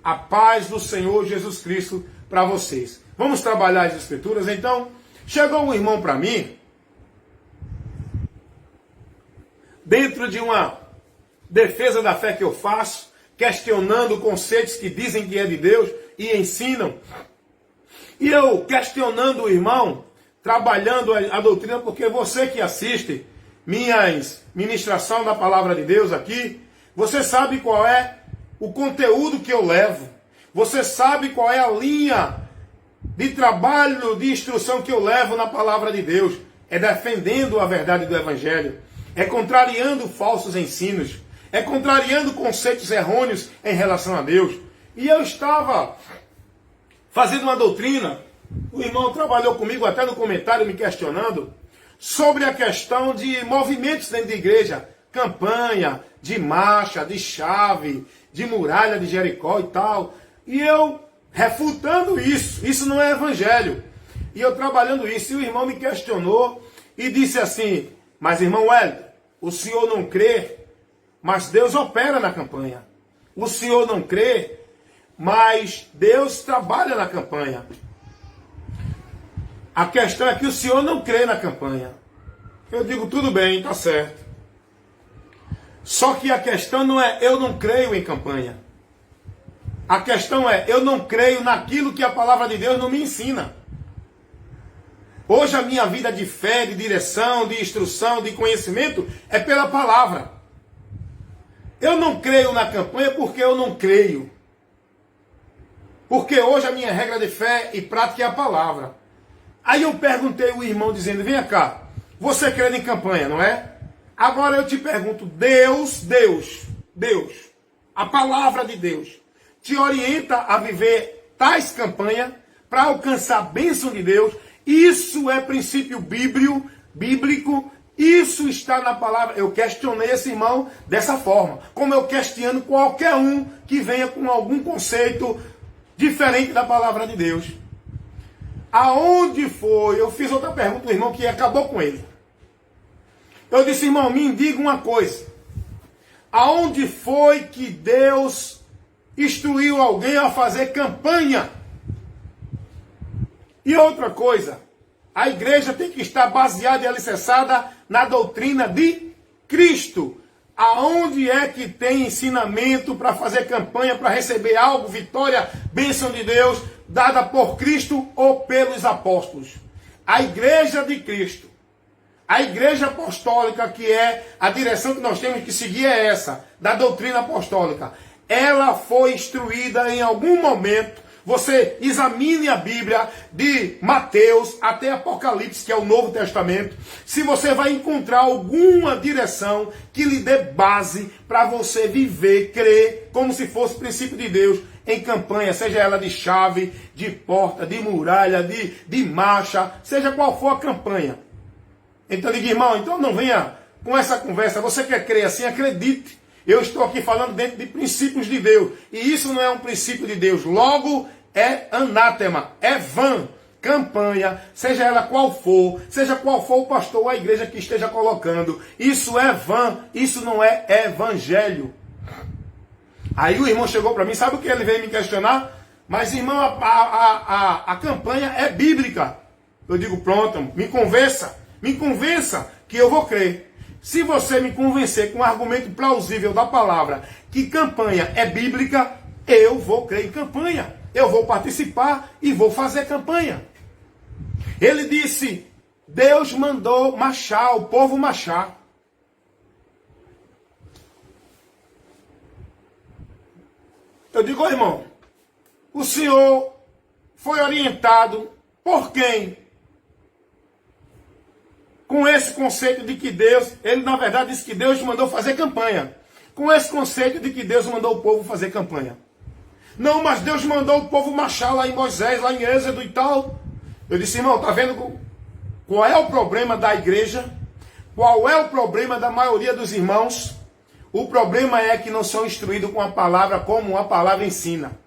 A paz do Senhor Jesus Cristo para vocês. Vamos trabalhar as Escrituras? Então, chegou um irmão para mim, dentro de uma defesa da fé que eu faço, questionando conceitos que dizem que é de Deus e ensinam. E eu questionando o irmão, trabalhando a doutrina, porque você que assiste minhas ministrações da palavra de Deus aqui, você sabe qual é o conteúdo que eu levo. Você sabe qual é a linha de trabalho, de instrução que eu levo na palavra de Deus. É defendendo a verdade do Evangelho. É contrariando falsos ensinos. É contrariando conceitos errôneos em relação a Deus. E eu estava fazendo uma doutrina. O irmão trabalhou comigo até no comentário me questionando sobre a questão de movimentos dentro da igreja. Campanha, de marcha, de chave, de muralha de Jericó e tal. E eu refutando isso. Isso não é evangelho. E eu trabalhando isso. E o irmão me questionou e disse assim: mas irmão Wellington, o senhor não crê, mas Deus opera na campanha. O senhor não crê, mas Deus trabalha na campanha. A questão é que o senhor não crê na campanha. Eu digo, tudo bem, tá certo. Só que a questão não é eu não creio em campanha. A questão é eu não creio naquilo que a palavra de Deus não me ensina. Hoje a minha vida de fé, de direção, de instrução, de conhecimento é pela palavra. Eu não creio na campanha porque eu não creio. Porque hoje a minha regra de fé e prática é a palavra. Aí eu perguntei ao irmão dizendo, vem cá, você crê em campanha, não é? Agora eu te pergunto, Deus, a palavra de Deus, te orienta a viver tais campanhas para alcançar a bênção de Deus. Isso é princípio bíblico, isso está na palavra. Eu questionei esse irmão dessa forma, como eu questiono qualquer um que venha com algum conceito diferente da palavra de Deus. Aonde foi? Eu fiz outra pergunta ao irmão que acabou com ele. Eu disse, irmão, me diga uma coisa. Aonde foi que Deus instruiu alguém a fazer campanha? E outra coisa, a igreja tem que estar baseada e alicerçada na doutrina de Cristo. Aonde é que tem ensinamento para fazer campanha, para receber algo, vitória, bênção de Deus, dada por Cristo ou pelos apóstolos? A igreja de Cristo. A igreja apostólica, que é a direção que nós temos que seguir, é essa, da doutrina apostólica. Ela foi instruída em algum momento. Você examine a Bíblia de Mateus até Apocalipse, que é o Novo Testamento. Se você vai encontrar alguma direção que lhe dê base para você viver, crer, como se fosse princípio de Deus, em campanha, seja ela de chave, de porta, de muralha, de marcha, seja qual for a campanha. Então diga, irmão, então não venha com essa conversa. Você quer crer assim, acredite. Eu estou aqui falando dentro de princípios de Deus. E isso não é um princípio de Deus. Logo, é anátema, é vã. Campanha, seja ela qual for, seja qual for o pastor ou a igreja que esteja colocando. Isso é vã, isso não é evangelho. Aí o irmão chegou para mim, sabe o que ele veio me questionar? Mas irmão, a campanha é bíblica. Eu digo, pronto, me convença que eu vou crer. Se você me convencer com um argumento plausível da palavra que campanha é bíblica, eu vou crer em campanha. Eu vou participar e vou fazer campanha. Ele disse, Deus mandou marchar, o povo marchar. Eu digo, irmão, o senhor foi orientado por quem? Com esse conceito de que Deus, ele na verdade disse que Deus mandou fazer campanha. Com esse conceito de que Deus mandou o povo fazer campanha. Não, mas Deus mandou o povo marchar lá em Moisés, lá em Êxodo e tal. Eu disse, irmão, tá vendo qual é o problema da igreja? Qual é o problema da maioria dos irmãos? O problema é que não são instruídos com a palavra como a palavra ensina.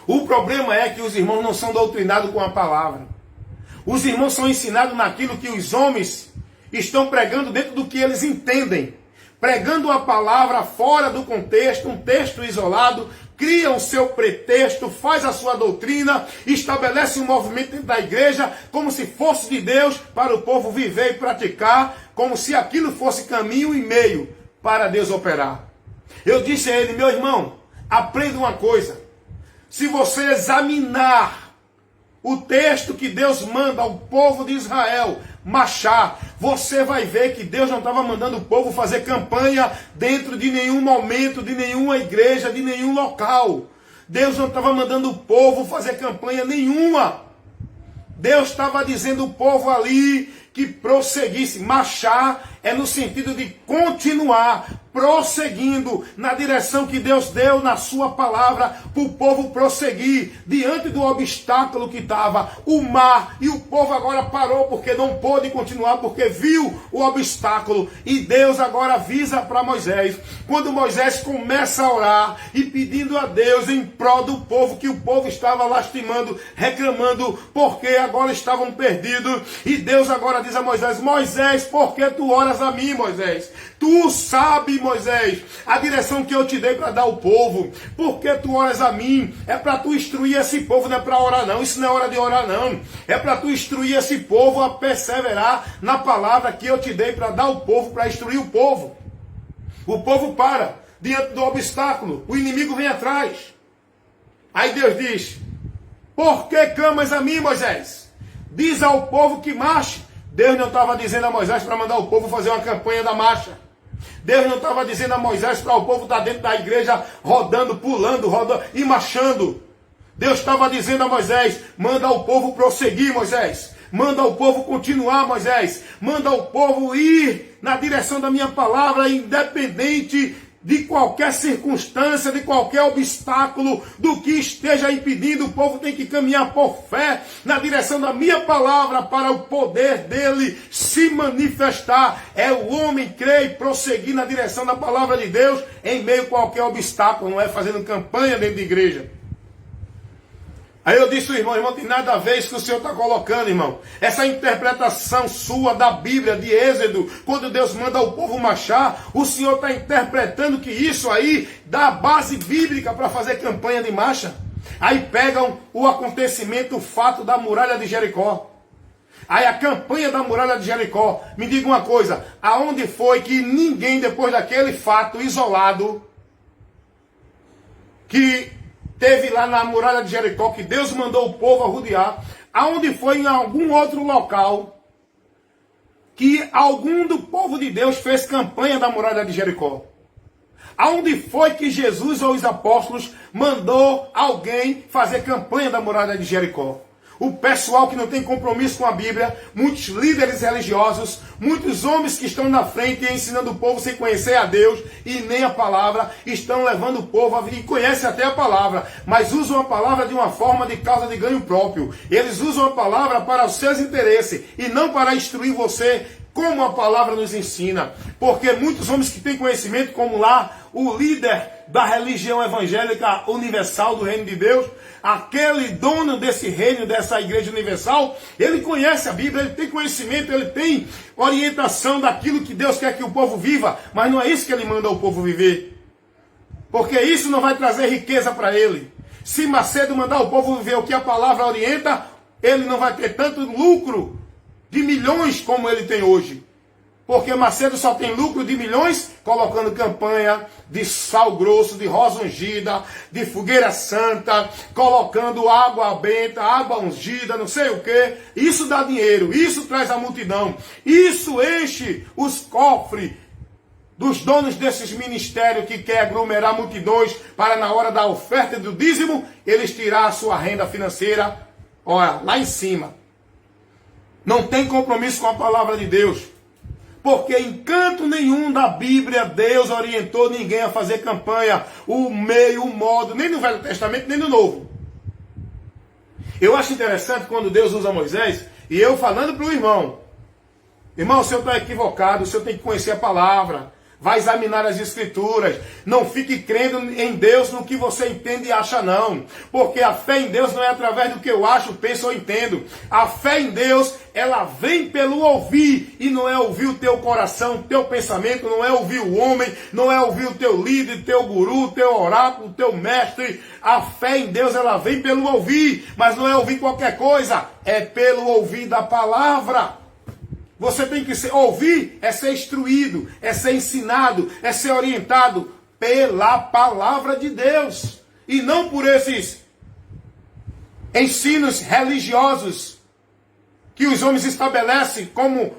O problema é que os irmãos não são doutrinados com a palavra. Os irmãos são ensinados naquilo que os homens estão pregando dentro do que eles entendem. Pregando a palavra fora do contexto, um texto isolado, cria o seu pretexto, faz a sua doutrina, estabelece um movimento dentro da igreja, como se fosse de Deus, para o povo viver e praticar, como se aquilo fosse caminho e meio para Deus operar. Eu disse a ele, meu irmão, aprenda uma coisa. Se você examinar o texto que Deus manda ao povo de Israel marchar, você vai ver que Deus não estava mandando o povo fazer campanha dentro de nenhum momento, de nenhuma igreja, de nenhum local. Deus não estava mandando o povo fazer campanha nenhuma. Deus estava dizendo ao povo ali que prosseguisse. Marchar é no sentido de continuar, prosseguindo na direção que Deus deu na sua palavra para o povo prosseguir diante do obstáculo que estava o mar, e o povo agora parou porque não pôde continuar, porque viu o obstáculo. E Deus agora avisa para Moisés, quando Moisés começa a orar e pedindo a Deus em prol do povo, que o povo estava lastimando, reclamando, porque agora estavam perdidos, e Deus agora diz a Moisés, Moisés, por que tu oras a mim, Moisés? Tu sabe, Moisés, a direção que eu te dei para dar ao povo. Por que tu oras a mim? É para tu instruir esse povo, não é para orar não. Isso não é hora de orar não. É para tu instruir esse povo a perseverar na palavra que eu te dei para dar ao povo, para instruir o povo. O povo para diante do obstáculo. O inimigo vem atrás. Aí Deus diz, por que clamas a mim, Moisés? Diz ao povo que marche. Deus não estava dizendo a Moisés para mandar o povo fazer uma campanha da marcha. Deus não estava dizendo a Moisés para o povo estar dentro da igreja rodando, pulando, rodando e marchando. Deus estava dizendo a Moisés, manda o povo prosseguir, Moisés. Manda o povo continuar, Moisés. Manda o povo ir na direção da minha palavra, independente de qualquer circunstância, de qualquer obstáculo, do que esteja impedindo. O povo tem que caminhar por fé na direção da minha palavra para o poder dele se manifestar. É o homem crer e prosseguir na direção da palavra de Deus em meio a qualquer obstáculo, não é fazendo campanha dentro da igreja. Aí eu disse, irmão, tem nada a ver isso que o Senhor está colocando, irmão. Essa interpretação sua da Bíblia, de Êxodo, quando Deus manda o povo marchar, o Senhor está interpretando que isso aí dá base bíblica para fazer campanha de marcha. Aí pegam o acontecimento, o fato da muralha de Jericó. Aí a campanha da muralha de Jericó. Me diga uma coisa, aonde foi que ninguém, depois daquele fato isolado, que teve lá na muralha de Jericó, que Deus mandou o povo a rodear, aonde foi em algum outro local que algum do povo de Deus fez campanha da muralha de Jericó? Aonde foi que Jesus ou os apóstolos mandou alguém fazer campanha da muralha de Jericó? O pessoal que não tem compromisso com a Bíblia, muitos líderes religiosos, muitos homens que estão na frente ensinando o povo sem conhecer a Deus e nem a palavra, estão levando o povo a e conhecem até a palavra, mas usam a palavra de uma forma de causa de ganho próprio. Eles usam a palavra para os seus interesses e não para instruir você como a palavra nos ensina. Porque muitos homens que têm conhecimento, como lá o líder da religião evangélica universal do reino de Deus, aquele dono desse reino, dessa igreja universal, ele conhece a Bíblia, ele tem conhecimento, ele tem orientação daquilo que Deus quer que o povo viva, mas não é isso que ele manda o povo viver. Porque isso não vai trazer riqueza para ele. Se Macedo mandar o povo viver o que a palavra orienta, ele não vai ter tanto lucro de milhões como ele tem hoje. Porque Macedo só tem lucro de milhões colocando campanha de sal grosso, de rosa ungida, de fogueira santa, colocando água benta, água ungida, não sei o que. Isso dá dinheiro, isso traz a multidão, isso enche os cofres dos donos desses ministérios que quer aglomerar multidões para na hora da oferta do dízimo, eles tirar a sua renda financeira, olha, lá em cima. Não tem compromisso com a palavra de Deus. Porque em canto nenhum da Bíblia Deus orientou ninguém a fazer campanha, o meio, o modo, nem no Velho Testamento, nem no Novo. Eu acho interessante quando Deus usa Moisés, e eu falando para o irmão, o senhor está equivocado, o senhor tem que conhecer a palavra. Vai examinar as Escrituras. Não fique crendo em Deus no que você entende e acha, não. Porque a fé em Deus não é através do que eu acho, penso ou entendo. A fé em Deus, ela vem pelo ouvir. E não é ouvir o teu coração, o teu pensamento, não é ouvir o homem, não é ouvir o teu líder, teu guru, teu oráculo, teu mestre. A fé em Deus, ela vem pelo ouvir. Mas não é ouvir qualquer coisa, é pelo ouvir da palavra. Você tem que ouvir, é ser instruído, é ser ensinado, é ser orientado pela palavra de Deus. E não por esses ensinos religiosos que os homens estabelecem como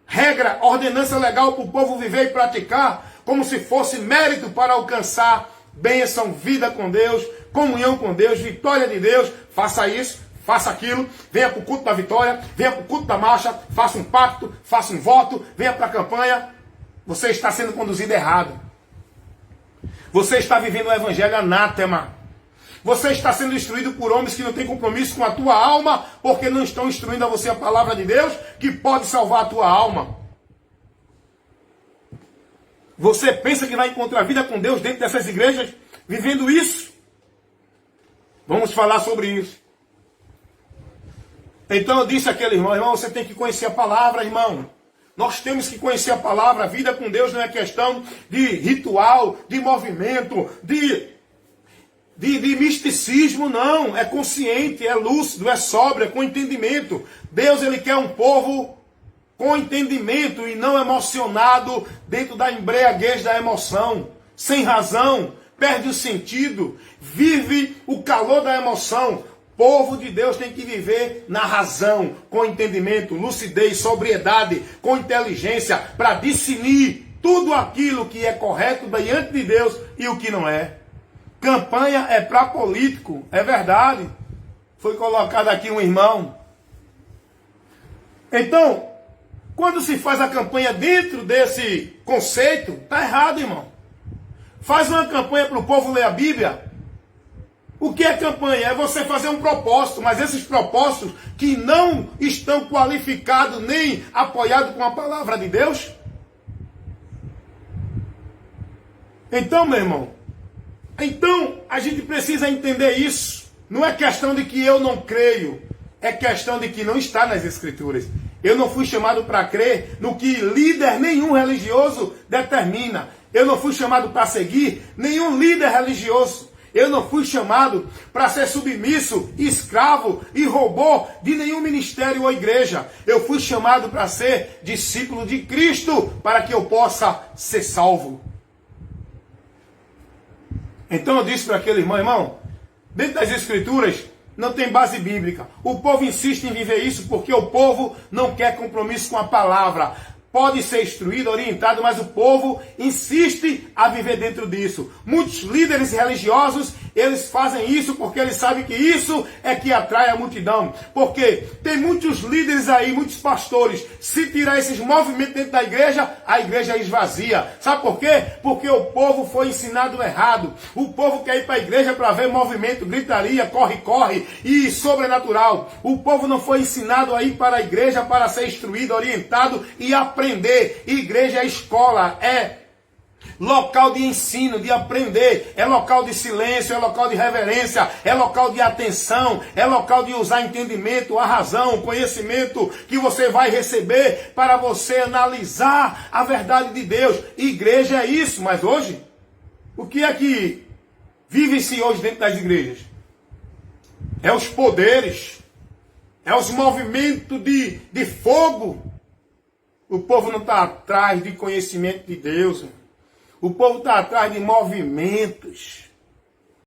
regra, ordenança legal para o povo viver e praticar, como se fosse mérito para alcançar bênção, vida com Deus, comunhão com Deus, vitória de Deus. Faça isso. Faça aquilo, venha para o culto da vitória, venha para o culto da marcha, faça um pacto, faça um voto, venha para a campanha. Você está sendo conduzido errado. Você está vivendo o evangelho anátema. Você está sendo instruído por homens que não têm compromisso com a tua alma, porque não estão instruindo a você a palavra de Deus, que pode salvar a tua alma. Você pensa que vai encontrar vida com Deus dentro dessas igrejas, vivendo isso? Vamos falar sobre isso. Então eu disse àquele irmão, você tem que conhecer a palavra, irmão. Nós temos que conhecer a palavra. A vida com Deus não é questão de ritual, de movimento, de misticismo, não. É consciente, é lúcido, é sóbrio, é com entendimento. Deus, ele quer um povo com entendimento e não emocionado dentro da embriaguez da emoção. Sem razão, perde o sentido, vive o calor da emoção. Povo de Deus tem que viver na razão, com entendimento, lucidez, sobriedade, com inteligência, para discernir tudo aquilo que é correto diante de Deus e o que não é. Campanha é para político, é verdade. Foi colocado aqui um irmão. Então, quando se faz a campanha dentro desse conceito, está errado, irmão. Faz uma campanha para o povo ler a Bíblia. O que é campanha? É você fazer um propósito, mas esses propósitos que não estão qualificados nem apoiados com a palavra de Deus. Então, meu irmão, a gente precisa entender isso. Não é questão de que eu não creio, é questão de que não está nas Escrituras. Eu não fui chamado para crer no que líder nenhum religioso determina. Eu não fui chamado para seguir nenhum líder religioso. Eu não fui chamado para ser submisso, escravo e robô de nenhum ministério ou igreja. Eu fui chamado para ser discípulo de Cristo, para que eu possa ser salvo. Então eu disse para aquele irmão, dentro das Escrituras não tem base bíblica. O povo insiste em viver isso porque o povo não quer compromisso com a palavra. Pode ser instruído, orientado, mas o povo insiste a viver dentro disso. Muitos líderes religiosos, eles fazem isso porque eles sabem que isso é que atrai a multidão. Porque tem muitos líderes aí, muitos pastores, se tirar esses movimentos dentro da igreja, a igreja esvazia. Sabe por quê? Porque o povo foi ensinado errado. O povo quer ir para a igreja para ver movimento, gritaria, corre-corre e sobrenatural. O povo não foi ensinado a ir para a igreja para ser instruído, orientado e aprender. Igreja é escola, é local de ensino, de aprender, é local de silêncio, é local de reverência, é local de atenção, é local de usar entendimento, a razão, o conhecimento que você vai receber para você analisar a verdade de Deus. Igreja é isso, mas hoje, o que é que vive-se hoje dentro das igrejas? É os poderes, é os movimentos de fogo. O povo não está atrás de conhecimento de Deus. O povo está atrás de movimentos.